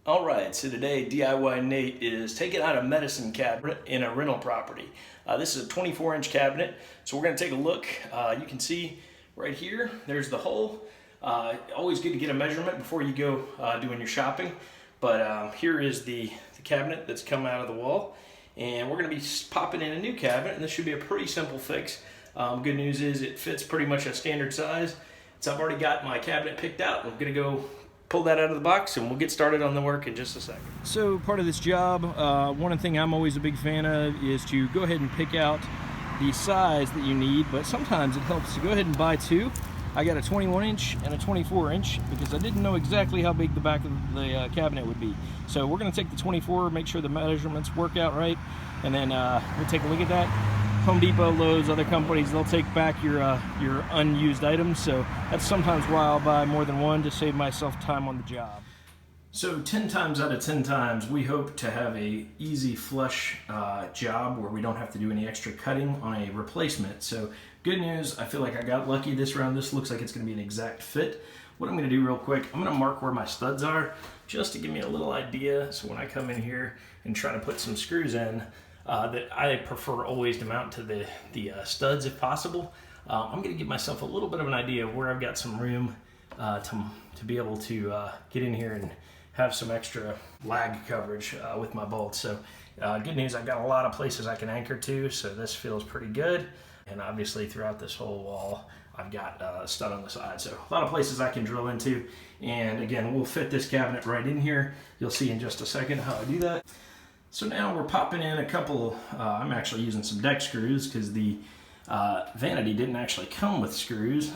Alright, so today DIYNate is taking out a medicine cabinet in a rental property. This is a 24-inch cabinet, so we're going to take a look. You can see right here, there's the hole. Always good to get a measurement before you go doing your shopping. But here is the cabinet that's come out of the wall. And we're going to be popping in a new cabinet, and this should be a pretty simple fix. Good news is it fits pretty much a standard size. So I've already got my cabinet picked out. I'm going to go pull that out of the box and we'll get started on the work in just a second. So part of this job, one thing I'm always a big fan of is to go ahead and pick out the size that you need, but sometimes it helps to go ahead and buy two. I got a 21-inch and a 24-inch because I didn't know exactly how big the back of the cabinet would be. So we're going to take the 24, make sure the measurements work out right, and then we'll take a look at that. Home Depot, Lowe's, other companies, they'll take back your unused items, so that's sometimes why I'll buy more than one to save myself time on the job. So 10 times out of 10 times, we hope to have a easy flush job where we don't have to do any extra cutting on a replacement. So good news, I feel like I got lucky this round. This looks like it's going to be an exact fit. What I'm going to do real quick, I'm going to mark where my studs are just to give me a little idea. So when I come in here and try to put some screws in, that I prefer always to mount to the studs if possible. I'm going to give myself a little bit of an idea of where I've got some room to be able to get in here and have some extra lag coverage with my bolts. So good news, I've got a lot of places I can anchor to, so this feels pretty good. And obviously throughout this whole wall, I've got a stud on the side. So a lot of places I can drill into. And again, we'll fit this cabinet right in here. You'll see in just a second how I do that. So now we're popping in a couple, I'm actually using some deck screws because the vanity didn't actually come with screws.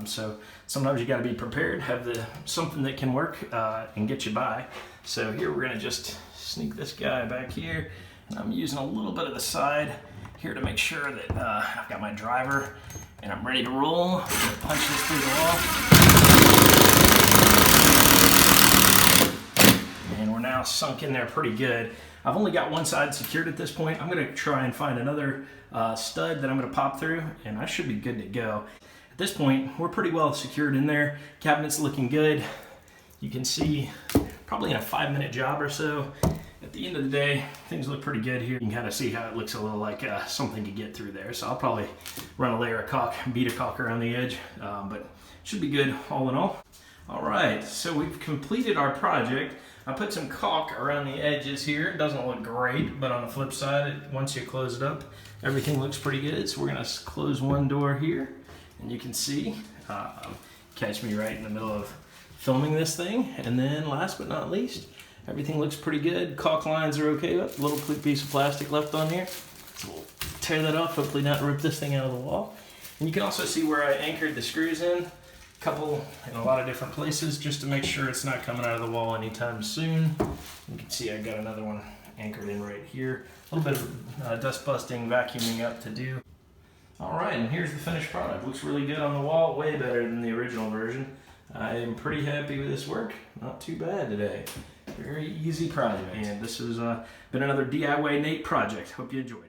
So sometimes you got to be prepared, have something that can work and get you by. So here we're going to just sneak this guy back here. And I'm using a little bit of the side here to make sure that I've got my driver and I'm ready to roll. I'm going to punch this through the wall. And we're now sunk in there pretty good. I've only got one side secured at this point. I'm going to try and find another stud that I'm going to pop through, and I should be good to go. At this point, we're pretty well secured in there. Cabinet's looking good. You can see probably in a 5-minute job or so. At the end of the day, things look pretty good here. You can kind of see how it looks a little like something to get through there. So I'll probably run a layer of caulk, beat a caulk around the edge, but should be good all in all. All right, so we've completed our project. I put some caulk around the edges here. It doesn't look great, but on the flip side, once you close it up, everything looks pretty good. So we're gonna close one door here, and you can see, catch me right in the middle of filming this thing. And then last but not least, everything looks pretty good. Caulk lines are okay. A little piece of plastic left on here. So we'll tear that off, hopefully not rip this thing out of the wall. And you can also see where I anchored the screws in. Couple in a lot of different places just to make sure it's not coming out of the wall anytime soon. You can see I got another one anchored in right here. A little bit of dust busting, vacuuming up to do. All right, and here's the finished product. Looks really good on the wall, way better than the original version. I am pretty happy with this work. Not too bad today. Very easy project. And this has been another DIYNate project. Hope you enjoyed.